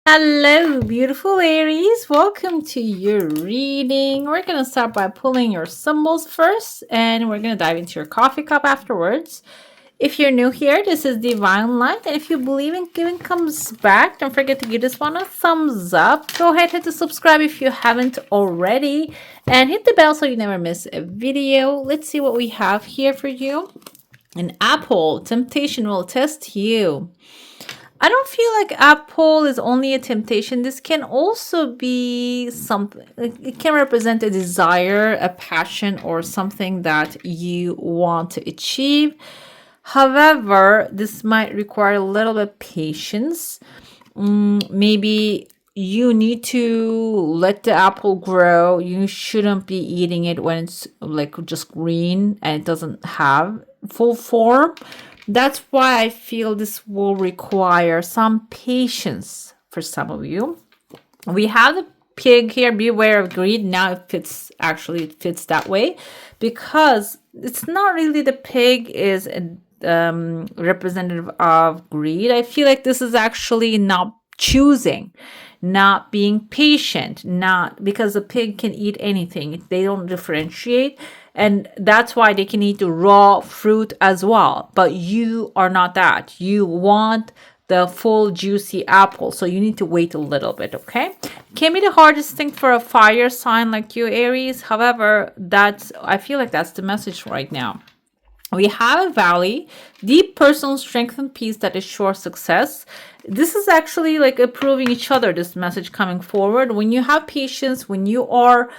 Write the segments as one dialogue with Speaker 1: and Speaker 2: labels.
Speaker 1: Hello, beautiful Aries. Welcome to your reading. We're going to start by pulling your symbols first, and we're going to dive into your coffee cup afterwards. If you're new here, this is Divine Light, and if you believe in giving comes back, don't forget to give this one a thumbs up. Go ahead, hit the subscribe if you haven't already, and hit the bell so you never miss a video. Let's see what we have here for you. An apple. Temptation will test you. I don't feel like apple is only a temptation. This can also be something, it can represent a desire, a passion, or something that you want to achieve. However, this might require a little bit of patience. Maybe you need to let the apple grow. You shouldn't be eating it when it's like just green and it doesn't have full form. That's why I feel this will require some patience for some of you. We have the pig here, beware of greed. Now it fits that way because it's not really the pig is a representative of greed. I feel like this is actually not choosing, not being patient, not because the pig can eat anything. They don't differentiate. And that's why they can eat the raw fruit as well. But you are not that. You want the full juicy apple. So you need to wait a little bit, okay? Can be the hardest thing for a fire sign like you, Aries. However, I feel like that's the message right now. We have a valley, deep personal strength and peace that is sure success. This is actually like approving each other, this message coming forward. When you have patience, when you are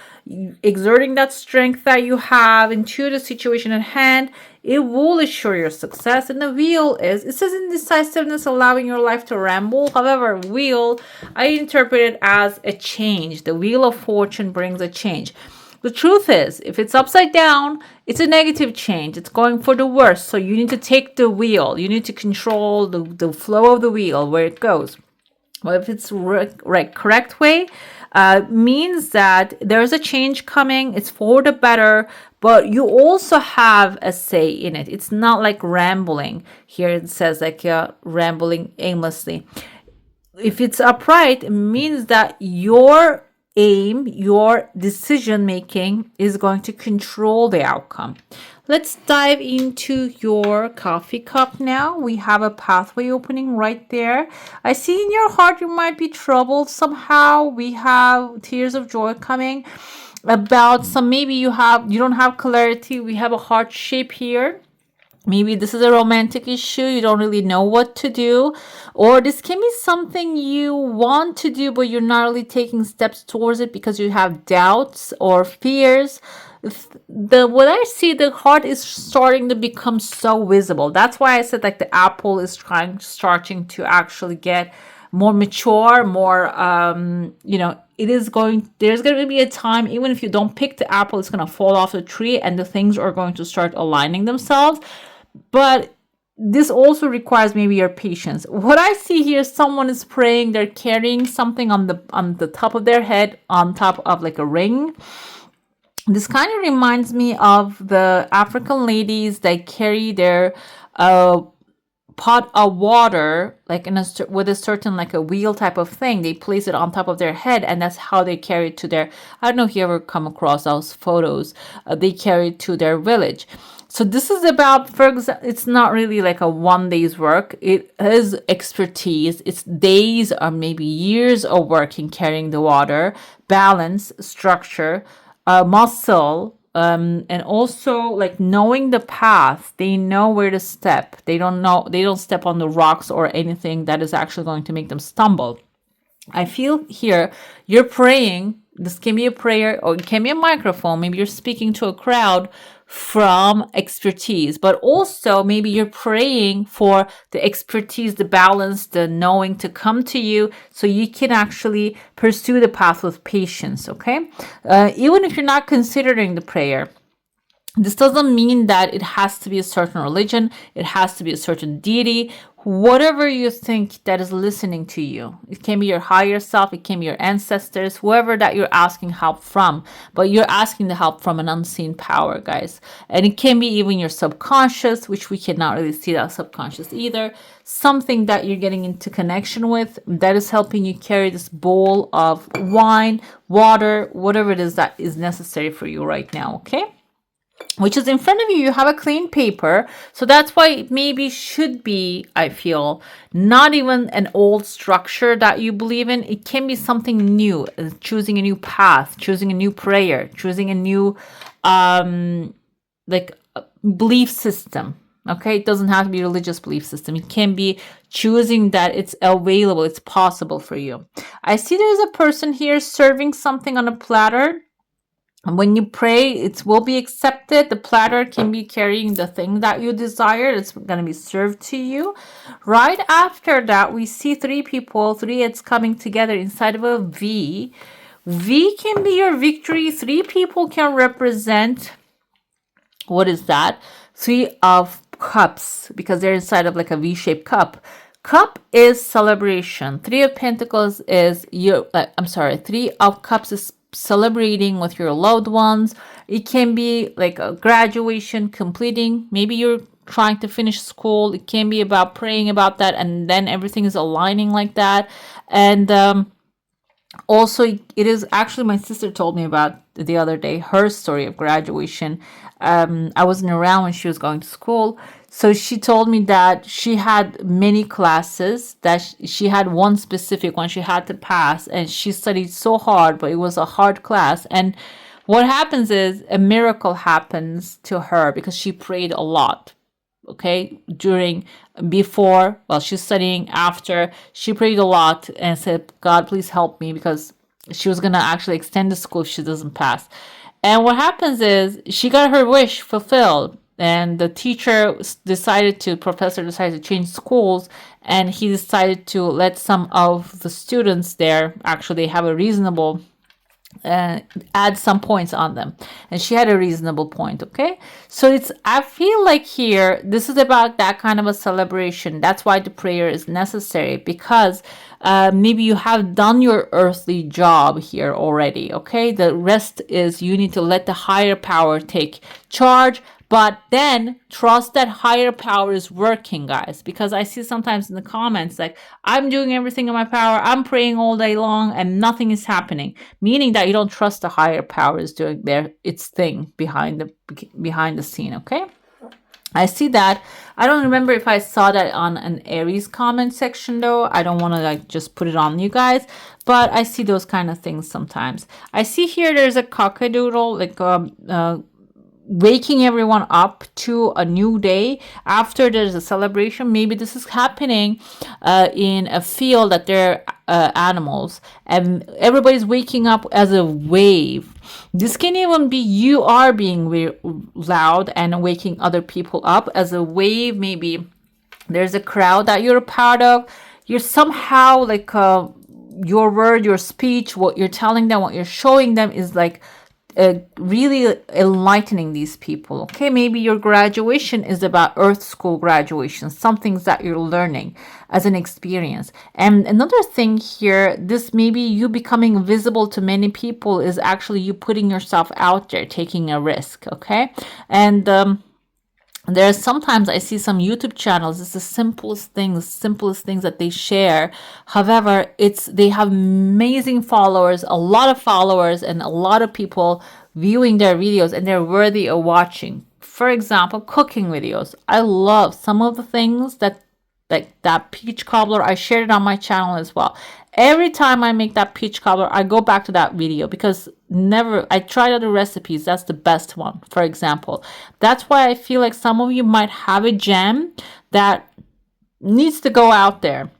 Speaker 1: exerting that strength that you have into the situation at hand, it will assure your success. And the wheel it says indecisiveness, allowing your life to ramble. However, wheel, I interpret it as a change. The wheel of fortune brings a change. The truth is, if it's upside down, it's a negative change. It's going for the worst. So you need to take the wheel. You need to control the flow of the wheel, where it goes. Well, if it's correct way, means that there's a change coming. It's for the better, but you also have a say in it. It's not like rambling. Here it says like rambling aimlessly. If it's upright, it means that your aim, your decision making is going to control the outcome. Let's dive into your coffee cup now. We have a pathway opening right there. I see in your heart you might be troubled somehow. We have tears of joy coming about maybe you don't have clarity. We have a heart shape here. Maybe this is a romantic issue. You don't really know what to do. Or this can be something you want to do, but you're not really taking steps towards it because you have doubts or fears. What I see, the heart is starting to become so visible. That's why I said like the apple is starting to actually get more mature, more there's going to be a time, even if you don't pick the apple, it's going to fall off the tree and the things are going to start aligning themselves. But this also requires maybe your patience. What I see here, someone is praying, they're carrying something on the top of their head, on top of like a ring. This kind of reminds me of the African ladies that carry their pot of water like with a certain like a wheel type of thing. They place it on top of their head, and that's how they carry it to their, I don't know if you ever come across those photos. They carry it to their village. So this is about, for example, it's not really like a one day's work. It is expertise. It's days or maybe years of work in carrying the water, balance, structure, muscle, and also like knowing the path. They know where to step. They don't step on the rocks or anything that is actually going to make them stumble. I feel here you're praying. This can be a prayer or it can be a microphone. Maybe you're speaking to a crowd from expertise, but also maybe you're praying for the expertise, the balance, the knowing to come to you so you can actually pursue the path with patience, okay? Even if you're not considering the prayer, This doesn't mean that it has to be a certain religion, it has to be a certain deity, whatever you think that is listening to you. It can be your higher self, it can be your ancestors, whoever that you're asking help from, but you're asking the help from an unseen power, guys. And it can be even your subconscious, which we cannot really see that subconscious either. Something that you're getting into connection with that is helping you carry this bowl of wine, water, whatever it is that is necessary for you right now, okay? Which is in front of you. You have a clean paper. So that's why it maybe should be, I feel, not even an old structure that you believe in. It can be something new, choosing a new path, choosing a new prayer, choosing a new belief system. Okay, it doesn't have to be a religious belief system. It can be choosing that it's available, it's possible for you. I see there's a person here serving something on a platter. When you pray, it will be accepted. The platter can be carrying the thing that you desire. It's going to be served to you. Right after that, we see three people, three heads coming together inside of a V. V can be your victory. Three people can represent, what is that? Three of cups, because they're inside of like a V-shaped cup. Cup is celebration. Three of Pentacles is Three of Cups is celebrating with your loved ones. It can be like a graduation, completing. Maybe you're trying to finish school. It can be about praying about that, and then everything is aligning like that. And also, it is actually, my sister told me about the other day her story of graduation. I wasn't around when she was going to school, so she told me that she had many classes, that she had one specific one she had to pass, and she studied so hard, but it was a hard class. And what happens is a miracle happens to her because she prayed a lot. Okay, before, while she's studying, after, she prayed a lot and said, God, please help me, because she was gonna actually extend the school if she doesn't pass. And what happens is she got her wish fulfilled, and the professor decided to change schools, and he decided to let some of the students there actually have a reasonable add some points on them, and she had a reasonable point. Okay, so I feel like here this is about that kind of a celebration. That's why the prayer is necessary, because maybe you have done your earthly job here already. Okay, the rest is you need to let the higher power take charge. But then trust that higher power is working, guys, because I see sometimes in the comments like, I'm doing everything in my power, I'm praying all day long, and nothing is happening, meaning that you don't trust the higher power is doing its thing behind the scene. Okay, I see that. I don't remember if I saw that on an Aries comment section though. I don't want to just put it on you guys, but I see those kind of things sometimes. I see here there's a cockadoodle, like waking everyone up to a new day after there's a celebration. Maybe this is happening in a field that they're animals, and everybody's waking up as a wave. This can even be you are being loud and waking other people up as a wave. Maybe there's a crowd that you're a part of. You're somehow like your word, your speech, what you're telling them, what you're showing them is like really enlightening these people. Okay, maybe your graduation is about Earth School graduation, some things that you're learning as an experience. And another thing here, this maybe you becoming visible to many people is actually you putting yourself out there, taking a risk. Okay, and there's sometimes I see some YouTube channels, it's the simplest things that they share. However, they have amazing followers, a lot of followers, and a lot of people viewing their videos, and they're worthy of watching. For example, cooking videos. I love some of the things that, like that peach cobbler. I shared it on my channel as well. Every time I make that peach cobbler, I go back to that video because I tried other recipes. That's the best one, for example. That's why I feel like some of you might have a gem that needs to go out there.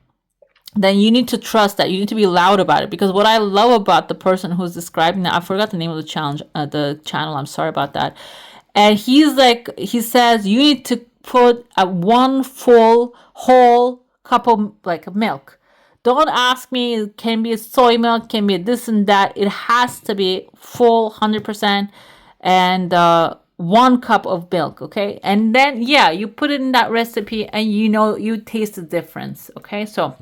Speaker 1: Then you need to trust that. You need to be loud about it, because what I love about the person who's describing that, I forgot the name of the channel. I'm sorry about that. And he says you need to put one full whole cup of like milk. Don't ask me, it can be a soy milk, can be this and that. It has to be full 100%. And 1 cup of milk, okay? And then, yeah, you put it in that recipe and you taste the difference, okay? So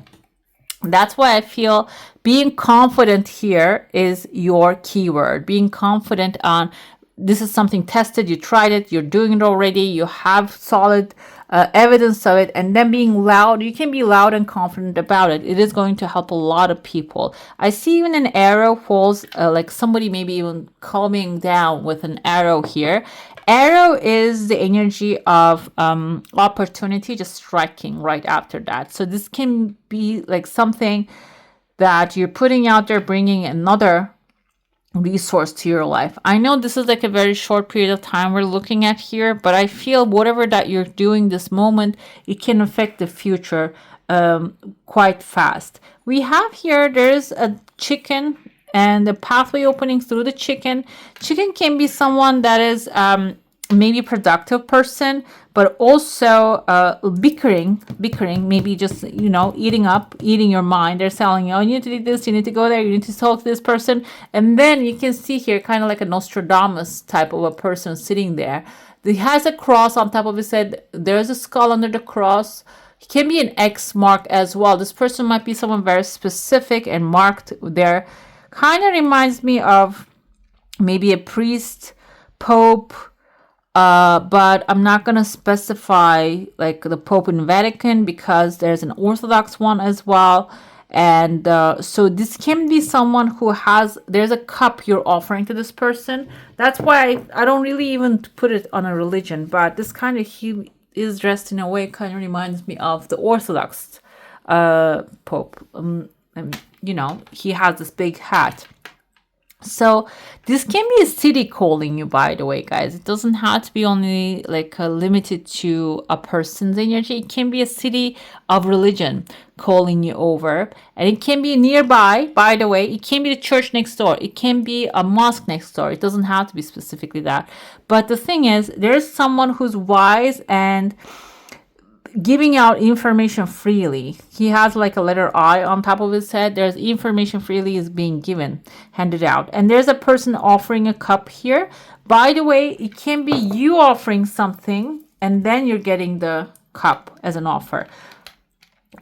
Speaker 1: that's why I feel being confident here is your keyword. Being confident on this is something tested, you tried it, you're doing it already, you have solid evidence of it, and then being loud. You can be loud and confident about it. It is going to help a lot of people. I see even an arrow falls, like somebody maybe even calming down with an arrow here. Arrow is the energy of opportunity just striking right after that. So this can be like something that you're putting out there, bringing another resource to your life. I know this is like a very short period of time we're looking at here, but I feel whatever that you're doing this moment, it can affect the future quite fast. We have here, there's a chicken and the pathway opening through the chicken. Chicken can be someone that is maybe productive person, but also bickering, maybe just, eating your mind. They're telling you, oh, you need to do this, you need to go there, you need to talk to this person. And then you can see here kind of like a Nostradamus type of a person sitting there. He has a cross on top of his head. There's a skull under the cross. It can be an X mark as well. This person might be someone very specific and marked there. Kind of reminds me of maybe a priest, pope, but I'm not going to specify like the Pope in Vatican because there's an Orthodox one as well. And so this can be someone who there's a cup you're offering to this person. That's why I don't really even put it on a religion, but this kind of, he is dressed in a way kind of reminds me of the Orthodox Pope. He has this big hat. So this can be a city calling you, by the way, guys. It doesn't have to be only like limited to a person's energy. It can be a city of religion calling you over. And it can be nearby, by the way. It can be the church next door. It can be a mosque next door. It doesn't have to be specifically that. But the thing is, there's someone who's wise and giving out information freely. He has like a letter I on top of his head. There's information freely is being handed out. And there's a person offering a cup here. By the way, it can be you offering something and then you're getting the cup as an offer.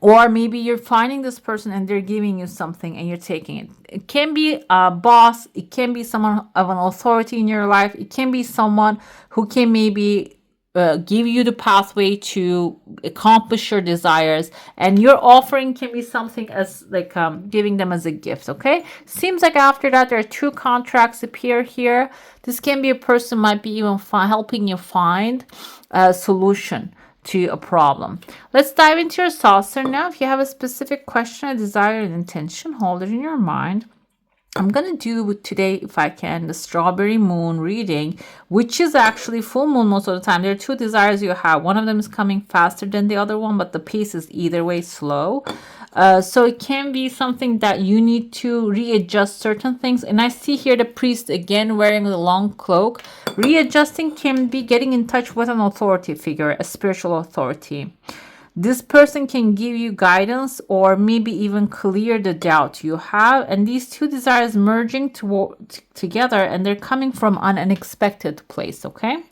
Speaker 1: Or maybe you're finding this person and they're giving you something and you're taking it. It can be a boss. It can be someone of an authority in your life. It can be someone who can maybe give you the pathway to accomplish your desires, and your offering can be something as like giving them as a gift. Okay, seems like after that there are 2 contracts appear here. This can be a person might be even helping you find a solution to a problem. Let's dive into your saucer now. If you have a specific question, a desire, an intention, hold it in your mind. I'm going to do today, if I can, the strawberry moon reading, which is actually full moon most of the time. There are 2 desires you have. One of them is coming faster than the other one, but the pace is either way slow. So it can be something that you need to readjust certain things. And I see here the priest again wearing the long cloak. Readjusting can be getting in touch with an authority figure, a spiritual authority. This person can give you guidance or maybe even clear the doubt you have. And these 2 desires merging together, and they're coming from an unexpected place, okay?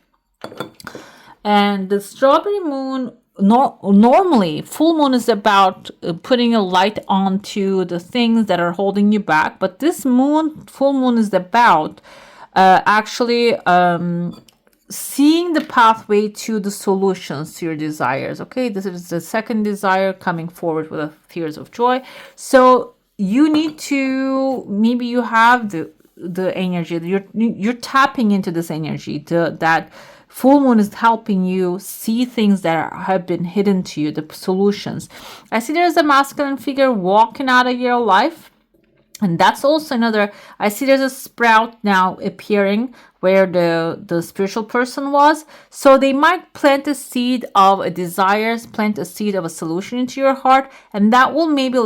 Speaker 1: And the strawberry moon, normally, full moon is about putting a light onto the things that are holding you back. But this full moon is about actually seeing the pathway to the solutions to your desires. Okay, this is the second desire coming forward with a tears of joy. So you need to, maybe you have the energy, you're tapping into this energy. That full moon is helping you see things that have been hidden to you, the solutions. I see there's a masculine figure walking out of your life. And that's also another, I see there's a sprout now appearing where the spiritual person was. So they might plant a seed of a desire, plant a seed of a solution into your heart. And that will maybe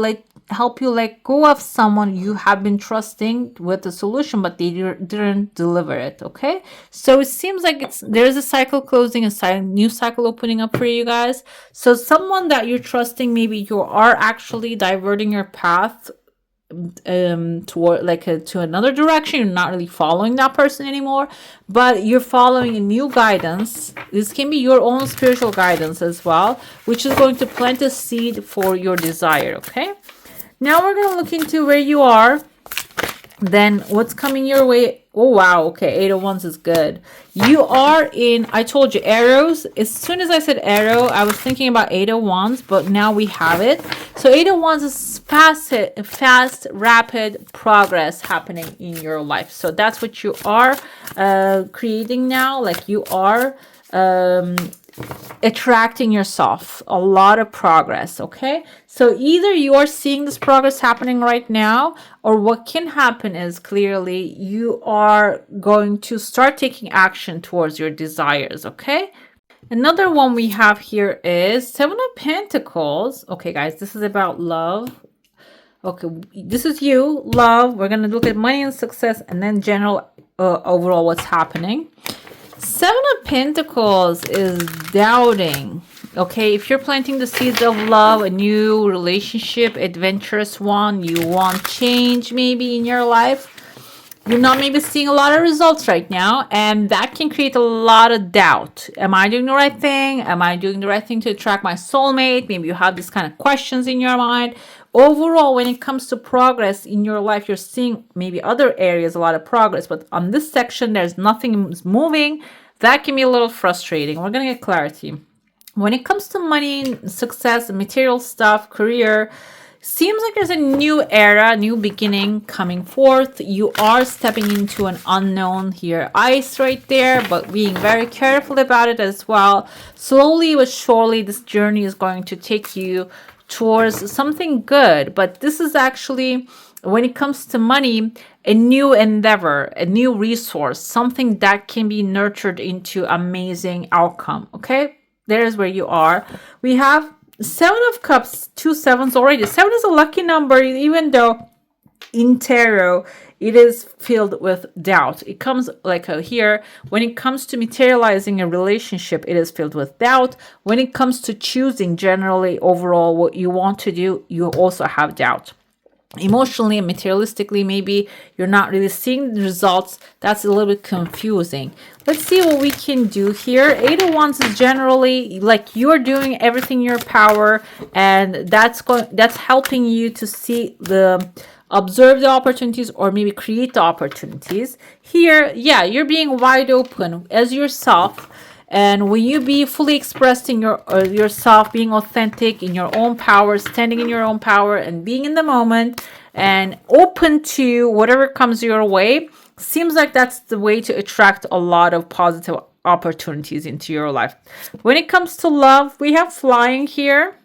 Speaker 1: help you let go of someone you have been trusting with the solution, but they didn't deliver it. Okay. So it seems like there's a cycle closing, a new cycle opening up for you guys. So someone that you're trusting, maybe you are actually diverting your path toward to another direction. You're not really following that person anymore, but you're following a new guidance. This can be your own spiritual guidance as well, which is going to plant a seed for your desire. Okay, now we're going to look into where you are, then what's coming your way. Oh wow, okay, 8 of Wands is good. You are in, I told you, arrows. As soon as I said arrow, I was thinking about 8 of Wands, but now we have it. So 8 of Wands is fast, rapid progress happening in your life. So that's what you are creating now. Like, you are attracting yourself a lot of progress. Okay, so either you are seeing this progress happening right now, or what can happen is clearly you are going to start taking action towards your desires. Okay, another one we have here is 7 of Pentacles. Okay guys, this is about love. Okay, this is you, love. We're going to look at money and success, and then general overall what's happening. 7 of Pentacles is doubting. Okay, if you're planting the seeds of love, a new relationship, adventurous one, you want change maybe in your life, you're not maybe seeing a lot of results right now, and that can create a lot of doubt. Am I doing the right thing? Am I doing the right thing to attract my soulmate? Maybe you have these kind of questions in your mind. Overall, when it comes to progress in your life, you're seeing maybe other areas a lot of progress, but on this section there's nothing moving. That can be a little frustrating. We're gonna get clarity. When it comes to money, success, material stuff, career, seems like there's a new era, new beginning coming forth. You are stepping into an unknown here. Ice right there, but being very careful about it as well. Slowly but surely, this journey is going to take you towards something good. But this is actually, when it comes to money, a new endeavor, a new resource, something that can be nurtured into amazing outcome. Okay, there's where you are. We have 7 of Cups, 2 7s already. 7 is a lucky number, even though in tarot it is filled with doubt. It comes like here, when it comes to materializing a relationship, it is filled with doubt. When it comes to choosing generally overall what you want to do, you also have doubt. Emotionally and materialistically, maybe you're not really seeing the results. That's a little bit confusing. Let's see what we can do here. 8 of Wands is generally like you're doing everything in your power, and that's helping you to see observe the opportunities, or maybe create the opportunities. Here, yeah, you're being wide open as yourself. And when you be fully expressed in yourself, being authentic in your own power, standing in your own power, and being in the moment, and open to whatever comes your way, seems like that's the way to attract a lot of positive opportunities into your life. When it comes to love, we have flying here.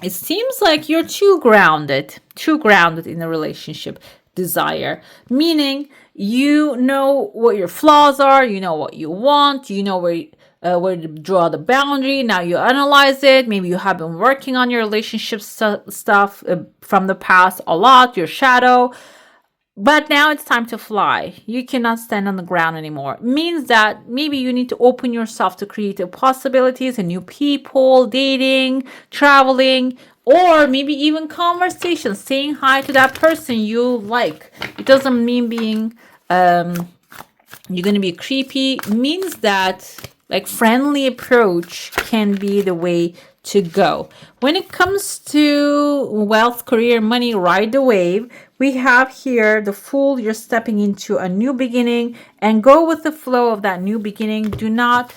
Speaker 1: It seems like you're too grounded in a relationship desire, meaning you know what your flaws are, you know what you want, you know where to draw the boundary. Now you analyze it. Maybe you have been working on your relationship stuff from the past a lot, your shadow. But now it's time to fly. You cannot stand on the ground anymore. It means that maybe you need to open yourself to creative possibilities and new people, dating, traveling, or maybe even conversations, saying hi to that person you like. It doesn't mean being, you're going to be creepy. It means that like friendly approach can be the way to go. When it comes to wealth, career, money, ride the wave. We have here the Fool. You're stepping into a new beginning, and go with the flow of that new beginning. Do not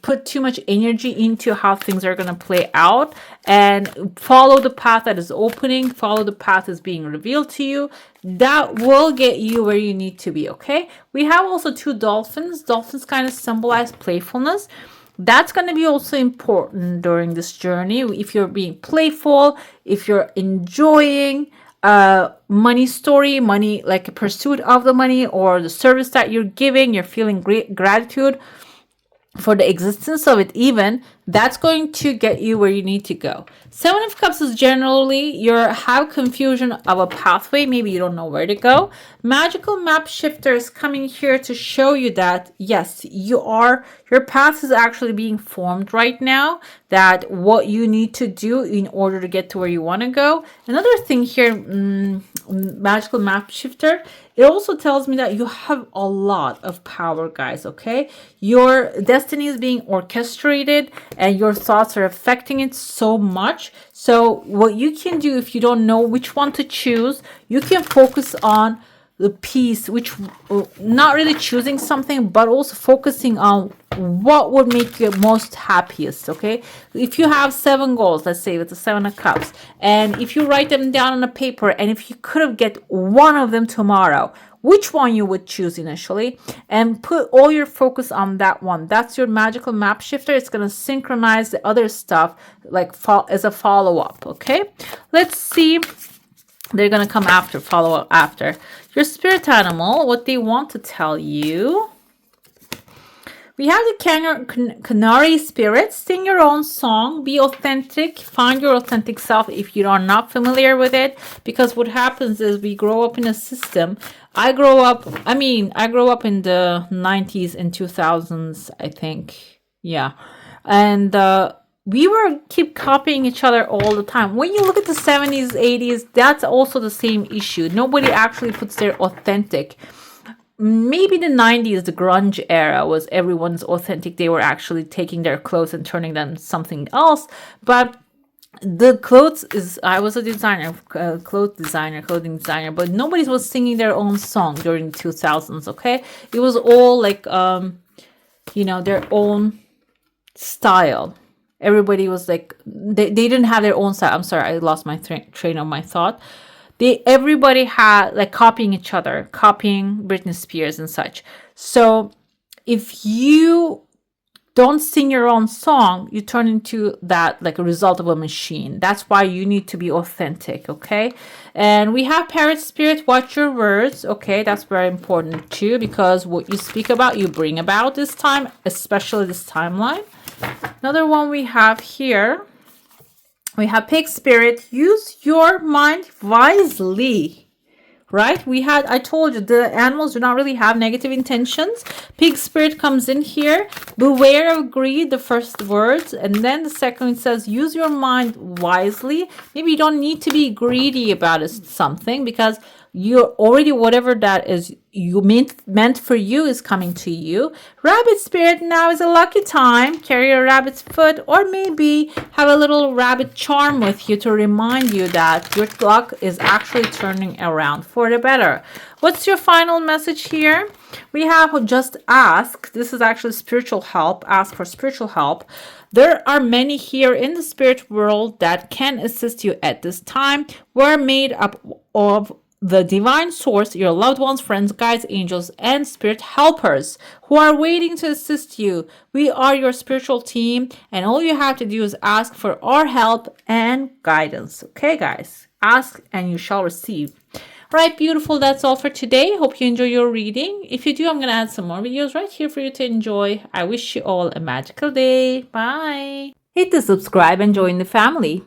Speaker 1: put too much energy into how things are going to play out, and follow the path that is opening. Follow the path that's being revealed to you. That will get you where you need to be. Okay. We have also 2 dolphins. Dolphins kind of symbolize playfulness. That's going to be also important during this journey. If you're being playful, if you're enjoying money story, money, like a pursuit of the money or the service that you're giving, you're feeling great gratitude for the existence of it, even That's going to get you where you need to go. Seven of Cups is generally you have confusion of a pathway. Maybe you don't know where to go. Magical Map Shifter is coming here to show you that, yes, your path is actually being formed right now, that what you need to do in order to get to where you want to go. Another thing here, Magical Map Shifter, it also tells me that you have a lot of power, guys, okay? Your destiny is being orchestrated and your thoughts are affecting it so much. So what you can do, if you don't know which one to choose, you can focus on the piece, which not really choosing something, but also focusing on what would make you most happiest. Okay, if you have 7 goals, let's say with the 7 of Cups, and if you write them down on a paper, and if you could have get one of them tomorrow, which one you would choose initially, and put all your focus on that one. That's your magical map shifter. It's going to synchronize the other stuff like as a follow-up. Okay, let's see. They're going to come after, follow up after. Your spirit animal, what they want to tell you. We have the Canary spirit. Sing your own song. Be authentic. Find your authentic self if you are not familiar with it. Because what happens is we grow up in a system. I grew up in the 90s and 2000s, I think. Yeah. And we were keep copying each other all the time. When you look at the 70s, 80s, that's also the same issue. Nobody actually puts their authentic. Maybe the 90s, the grunge era, was everyone's authentic. They were actually taking their clothes and turning them something else. But the clothes is, I was a designer, clothing designer, but nobody was singing their own song during the 2000s, okay? It was all like, their own style. Everybody was like, they didn't have their own style. I'm sorry, I lost my train of my thought. Everybody had like copying each other, copying Britney Spears and such. So if you don't sing your own song, you turn into that like a result of a machine. That's why you need to be authentic, okay? And we have Parrot Spirit, watch your words, okay? That's very important too, because what you speak about, you bring about this time, especially this timeline. Another one we have here, we have Pig Spirit, use your mind wisely, right? I told you, the animals do not really have negative intentions. Pig Spirit comes in here, beware of greed, the first words, and then the second one says, use your mind wisely. Maybe you don't need to be greedy about something, because you're already, whatever that is you meant for you is coming to you. Rabbit Spirit, now is a lucky time. Carry a rabbit's foot, or maybe have a little rabbit charm with you to remind you that your luck is actually turning around for the better. What's your final message here? We have just ask. This is actually spiritual help. Ask for spiritual help. There are many here in the spirit world that can assist you at this time. We're made up of the divine source, your loved ones, friends, guides, angels, and spirit helpers who are waiting to assist you. We are your spiritual team, and all you have to do is ask for our help and guidance. Okay, guys? Ask and you shall receive. Right, beautiful. That's all for today. Hope you enjoy your reading. If you do, I'm going to add some more videos right here for you to enjoy. I wish you all a magical day. Bye. Hit the subscribe and join the family.